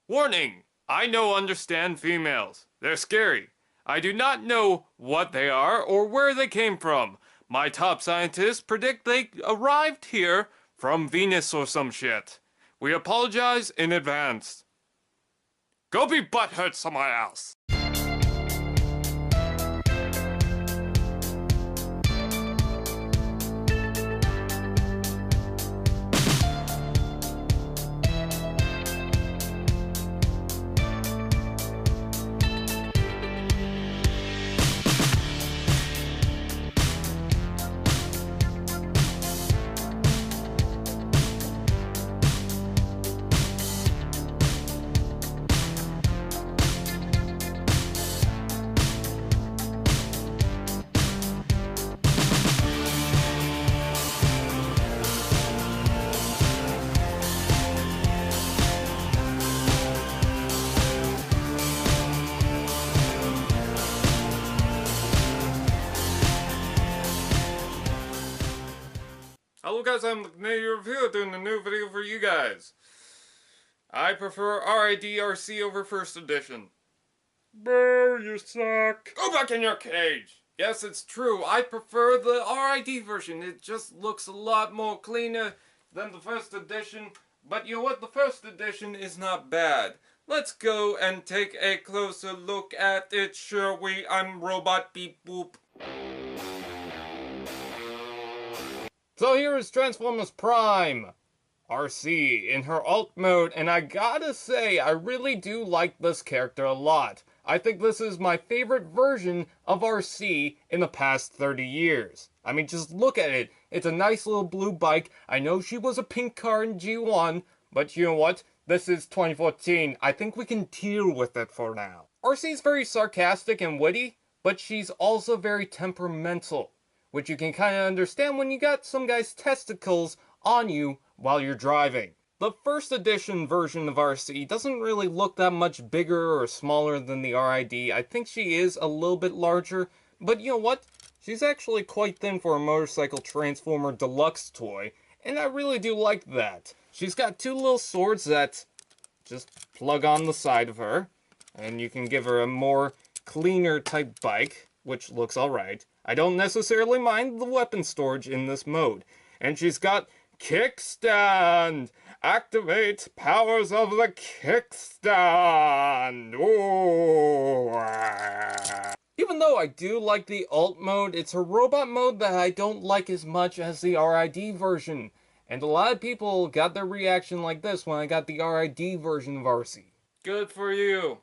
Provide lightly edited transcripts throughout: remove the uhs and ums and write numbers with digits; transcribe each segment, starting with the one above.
Warning! I understand females. They're scary. I do not know what they are or where they came from. My top scientists predict they arrived here from Venus or some shit. We apologize in advance. Go be butthurt somewhere else. Hello guys, I'm the Canadia Reviewer doing a new video for you guys. I prefer RID Arcee over first edition. Boo, you suck. Go back in your cage. Yes, it's true. I prefer the RID version. It just looks a lot more cleaner than the first edition. But you know what? The first edition is not bad. Let's go and take a closer look at it, shall we? I'm Robot Beep Boop. So here is Transformers Prime, Arcee, in her alt mode, and I gotta say, I really do like this character a lot. I think this is my favorite version of Arcee in the past 30 years. I mean, just look at it. It's a nice little blue bike. I know she was a pink car in G1, but you know what? This is 2014. I think we can deal with it for now. Arcee's very sarcastic and witty, but she's also very temperamental, which you can kind of understand when you got some guy's testicles on you while you're driving. The first edition version of Arcee doesn't really look that much bigger or smaller than the RID. I think she is a little bit larger, but you know what? She's actually quite thin for a motorcycle transformer deluxe toy, and I really do like that. She's got two little swords that just plug on the side of her, and you can give her a more cleaner type bike, which looks alright. I don't necessarily mind the weapon storage in this mode. And she's got kickstand! Activate powers of the kickstand! Ooh. Even though I do like the alt mode, it's a robot mode that I don't like as much as the RID version. And a lot of people got their reaction like this when I got the RID version of Arcee. Good for you.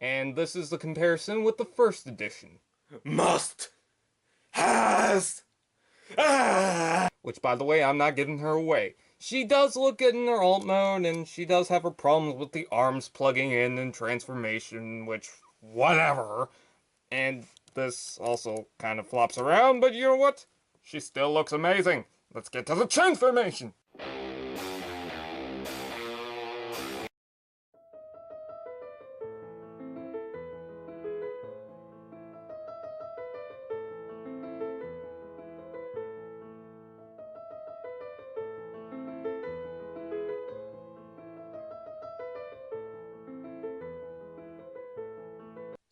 And this is the comparison with the first edition. Must. Has. Which, by the way, I'm not giving her away. She does look good in her alt mode, and she does have her problems with the arms plugging in and transformation, which, whatever. And this also kind of flops around, but you know what? She still looks amazing. Let's get to the transformation.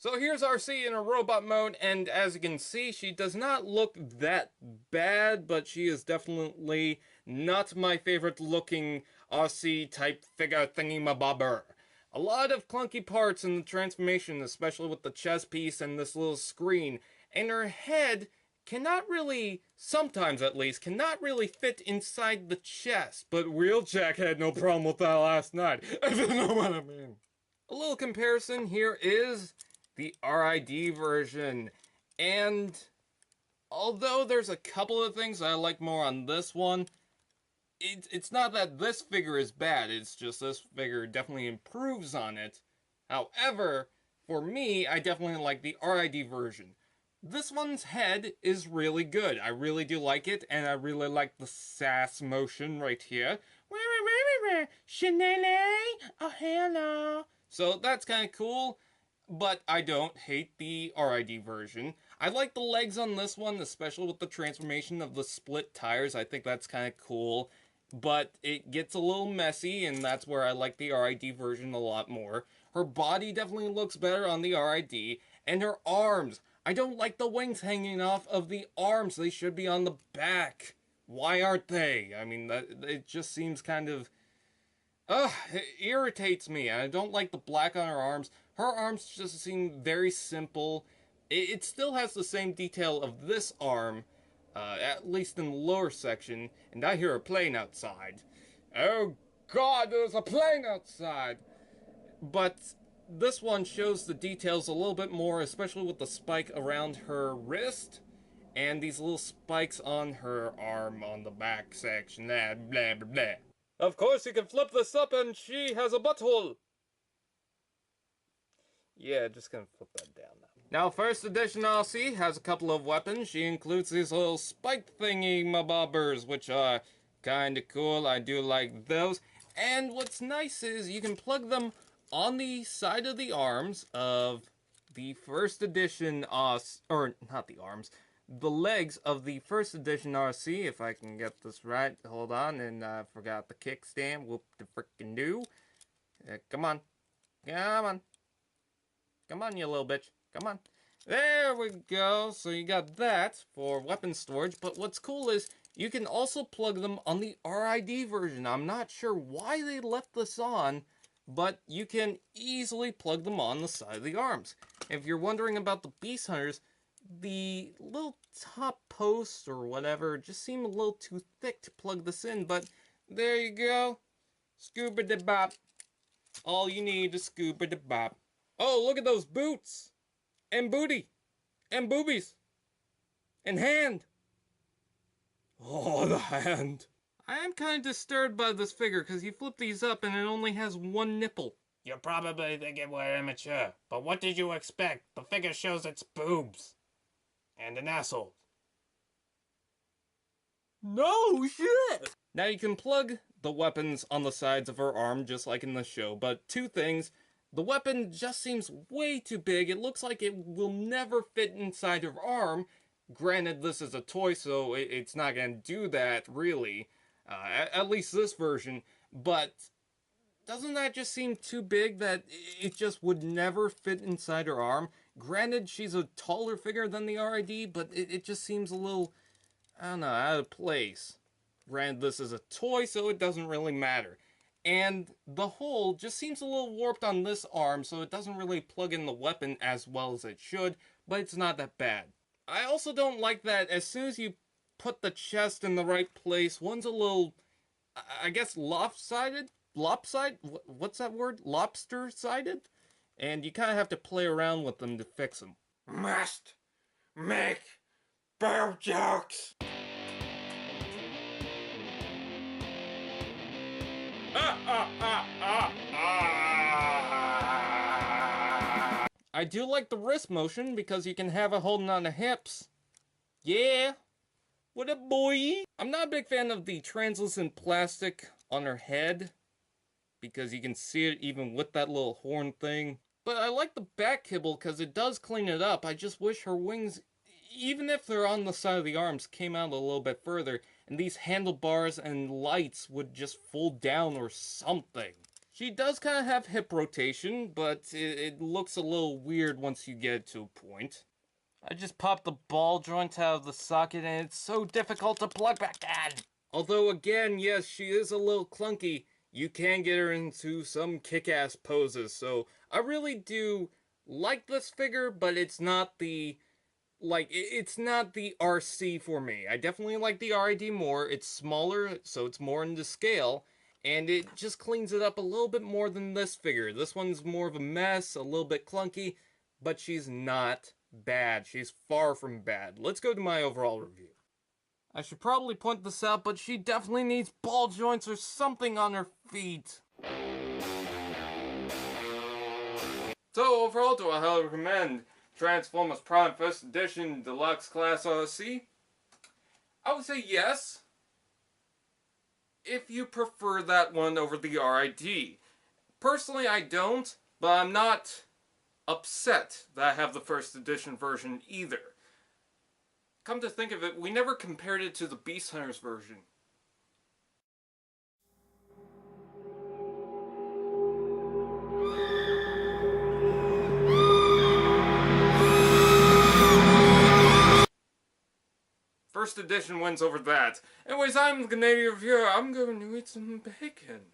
So here's Arcee in a robot mode, and as you can see, she does not look that bad, but she is definitely not my favorite looking Arcee type figure thingy-mabobber. A lot of clunky parts in the transformation, especially with the chest piece and this little screen, and her head cannot really, sometimes at least, cannot really fit inside the chest, but Wheeljack had no problem with that last night, if you know what I mean. A little comparison here is the RID version, and although there's a couple of things I like more on this one, it's not that this figure is bad, it's just this figure definitely improves on it. However, for me, I definitely like the RID version. This one's head is really good. I really do like it, and I really like the sass motion right here. Chanel, oh hello. So that's kind of cool. But I don't hate the RID version. I like the legs on this one, especially with the transformation of the split tires. I think that's kind of cool. But it gets a little messy, and that's where I like the RID version a lot more. Her body definitely looks better on the RID, and her arms. I don't like the wings hanging off of the arms. They should be on the back. Why aren't they? I mean, it just seems kind of... Ugh, it irritates me. I don't like the black on her arms. Her arms just seem very simple. It still has the same detail of this arm, at least in the lower section, and I hear a plane outside. Oh God, there's a plane outside! But this one shows the details a little bit more, especially with the spike around her wrist, and these little spikes on her arm on the back section. Blah, blah, blah, blah. Of course, you can flip this up and she has a butthole. Yeah, just gonna flip that down now. Now, first edition Arcee has a couple of weapons. She includes these little spike thingy mabobbers, which are kinda cool. I do like those. And what's nice is you can plug them on the side of the arms of the first edition or not the arms, the legs of the first edition Arcee, if I can get this right. Hold on, and I forgot the kickstand. Whoop the frickin' do. Come on. Come on. Come on, you little bitch. Come on. There we go. So you got that for weapon storage. But what's cool is you can also plug them on the RID version. I'm not sure why they left this on, but you can easily plug them on the side of the arms. If you're wondering about the Beast Hunters, the little top posts or whatever just seem a little too thick to plug this in, but there you go. Scuba-de-bop. All you need is scuba-de-bop. Oh, look at those boots! And booty! And boobies! And hand! Oh, the hand! I am kind of disturbed by this figure because you flip these up and it only has one nipple. You're probably thinking we're immature, but what did you expect? The figure shows its boobs. And an asshole. No shit! Now you can plug the weapons on the sides of her arm just like in the show, but two things. The weapon just seems way too big. It looks like it will never fit inside her arm. Granted, this is a toy, so it's not going to do that, really. At least this version. But doesn't that just seem too big that it just would never fit inside her arm? Granted, she's a taller figure than the RID, but it just seems a little, I don't know, out of place. Granted, this is a toy, so it doesn't really matter. And the hole just seems a little warped on this arm, so it doesn't really plug in the weapon as well as it should, but it's not that bad. I also don't like that as soon as you put the chest in the right place, one's a little, I guess, lopsided? What's that word? Lobster-sided? And you kind of have to play around with them to fix them. Must make boob jokes. I do like the wrist motion because you can have it holding on the hips. Yeah. What up, boy? I'm not a big fan of the translucent plastic on her head because you can see it even with that little horn thing. But I like the back kibble because it does clean it up. I just wish her wings, even if they're on the side of the arms, came out a little bit further. And these handlebars and lights would just fold down or something. She does kind of have hip rotation, but it looks a little weird once you get to a point. I just popped the ball joint out of the socket and it's so difficult to plug back in. Although again, yes, she is a little clunky. You can get her into some kick-ass poses, so I really do like this figure, but it's not the... it's not the Arcee for me. I definitely like the RID more. It's smaller, so it's more into scale. And it just cleans it up a little bit more than this figure. This one's more of a mess, a little bit clunky. But she's not bad. She's far from bad. Let's go to my overall review. I should probably point this out, but she definitely needs ball joints or something on her feet. So overall, do I highly recommend Transformers Prime First Edition Deluxe Class Arcee? I would say yes, if you prefer that one over the RID. Personally, I don't, but I'm not upset that I have the first edition version either. Come to think of it, we never compared it to the Beast Hunters version. First edition wins over that. Anyways, I'm the Canadian reviewer. I'm going to eat some bacon.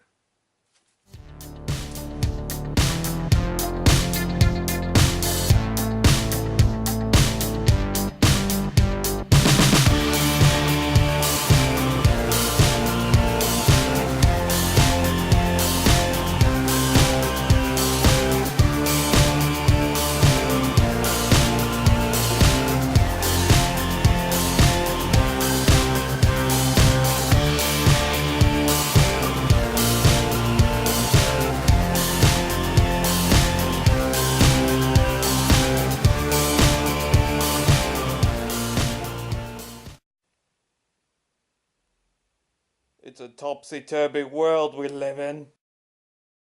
It's a topsy-turvy world we live in.